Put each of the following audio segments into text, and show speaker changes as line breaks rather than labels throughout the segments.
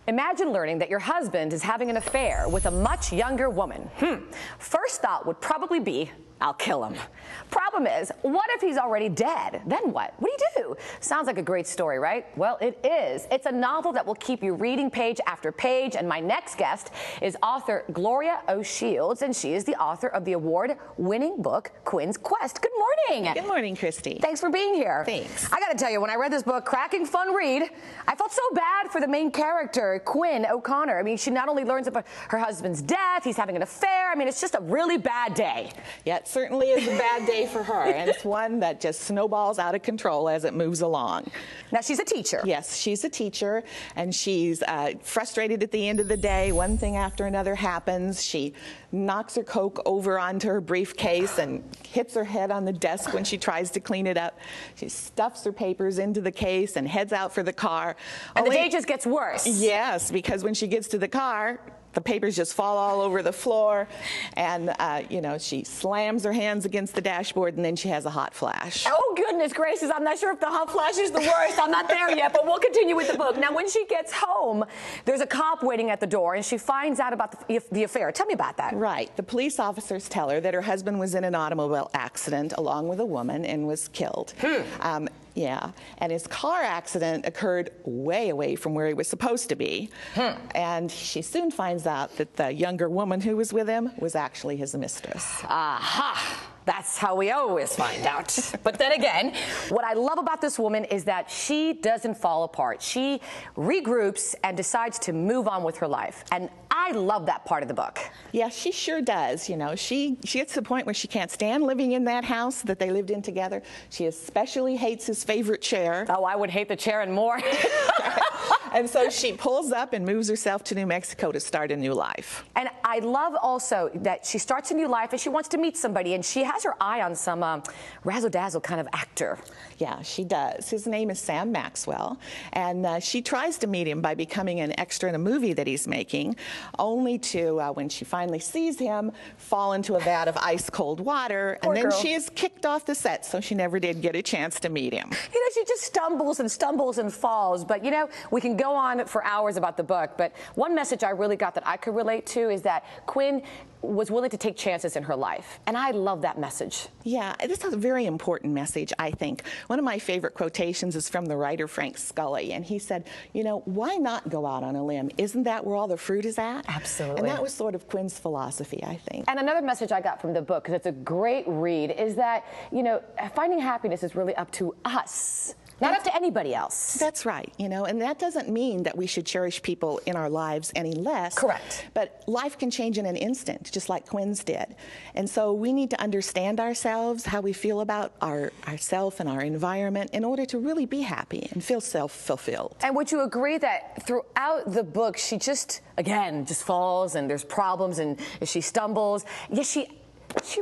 Imagine learning that your husband is having an affair with a much younger woman. First thought would probably be, I'll kill him. Problem is, what if he's already dead? Then what? What do you do? Sounds like a great story, right? Well, it is. It's a novel that will keep you reading page after page, and my next guest is author Gloria Shields, and she is the author of the award-winning book, Quinn's Quest. Good morning.
Good morning, Christy.
Thanks for being here.
Thanks.
I gotta tell you, when I read this book, cracking fun read, I felt so bad for the main character, Quinn O'Connor. I mean, she not only learns about her husband's death, he's having an affair. I mean, it's just a really bad day.
Yeah, it certainly is a bad day for her, and it's one that just snowballs out of control as it moves along.
Now, she's a teacher.
Yes, she's a teacher, and she's frustrated at the end of the day. One thing after another happens. She knocks her Coke over onto her briefcase and hits her head on the desk when she tries to clean it up. She stuffs her papers into the case and heads out for the car.
And the day just gets worse.
Yes, because when she gets to the car, the papers just fall all over the floor, and you know, she slams her hands against the dashboard, and then she has a hot flash.
Oh, goodness gracious. I'm not sure if the hot flash is the worst. I'm not there yet, but we'll continue with the book. Now, when she gets home, there's a cop waiting at the door, and she finds out about the affair. Tell me about that.
Right. The police officers tell her that her husband was in an automobile accident along with a woman and was killed. Yeah, and his car accident occurred way away from where he was supposed to be. And she soon finds out that the younger woman who was with him was actually his mistress.
Aha! That's how we always find out. But then again, what I love about this woman is that she doesn't fall apart. She regroups and decides to move on with her life. And I love that part of the book.
Yeah, she sure does. You know, she gets to the point where she can't stand living in that house that they lived in together. She especially hates his favorite chair.
Oh, I would hate the chair and more.
And so she pulls up and moves herself to New Mexico to start a new life.
And I love also that she starts a new life and she wants to meet somebody, and she has her eye on some razzle-dazzle kind of actor.
Yeah, she does. His name is Sam Maxwell, and she tries to meet him by becoming an extra in a movie that he's making, only to, when she finally sees him, fall into a vat of ice-cold water, and then she is kicked off the set, so she never did get a chance to meet him.
You know, she just stumbles and falls, but you know, we can go on for hours about the book, but one message I really got that I could relate to is that Quinn was willing to take chances in her life, and I love that message.
Yeah, this is a very important message, I think. One of my favorite quotations is from the writer Frank Scully, and he said, you know, why not go out on a limb? Isn't that where all the fruit is at?
Absolutely.
And that was sort of Quinn's philosophy, I think.
And another message I got from the book, because it's a great read, is that, you know, finding happiness is really up to us. Not up to anybody else.
That's right, you know, and that doesn't mean that we should cherish people in our lives any less.
Correct.
But life can change in an instant, just like Quinn's did. And so we need to understand ourselves, how we feel about ourselves and our environment in order to really be happy and feel self-fulfilled.
And would you agree that throughout the book, she just, again, just falls and there's problems and she stumbles, yet she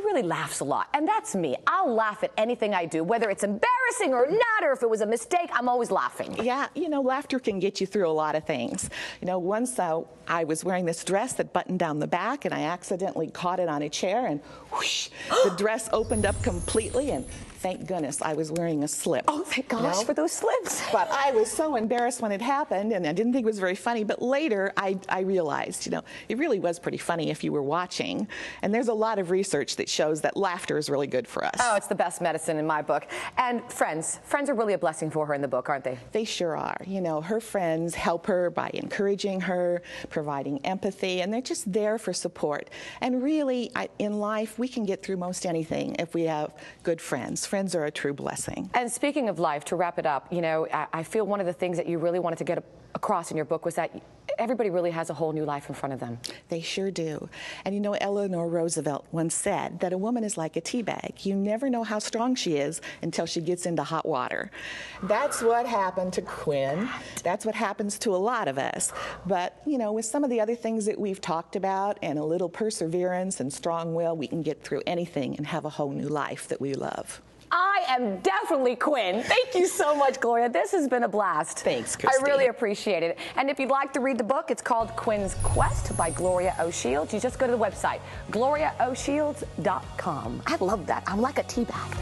really laughs a lot, and that's me. I'll laugh at anything I do, whether it's embarrassing or not, or if it was a mistake, I'm always laughing.
Yeah, you know, laughter can get you through a lot of things. You know, once I was wearing this dress that buttoned down the back, and I accidentally caught it on a chair, and whoosh, the dress opened up completely, and thank goodness I was wearing a slip.
Oh, thank gosh for those slips.
But I was so embarrassed when it happened, and I didn't think it was very funny. But later, I realized, you know, it really was pretty funny if you were watching. And there's a lot of research that shows that laughter is really good for us.
Oh, it's the best medicine in my book. And friends are really a blessing for her in the book, aren't they?
They sure are. You know, her friends help her by encouraging her, providing empathy, and they're just there for support. And really, in life, we can get through most anything if we have good friends. Friends are a true blessing.
And speaking of life, to wrap it up, you know, I feel one of the things that you really wanted to get across in your book was that everybody really has a whole new life in front of them.
They sure do. And you know, Eleanor Roosevelt once said that a woman is like a tea bag. You never know how strong she is until she gets into hot water. That's what happened to Quinn. That's what happens to a lot of us. But, you know, with some of the other things that we've talked about and a little perseverance and strong will, we can get through anything and have a whole new life that we love.
I am definitely Quinn. Thank you so much, Gloria. This has been a blast.
Thanks, Christy.
I really appreciate it. And if you'd like to read the book, it's called Quinn's Quest by Gloria Shields. You just go to the website, gloriashields.com. I love that. I'm like a tea bag.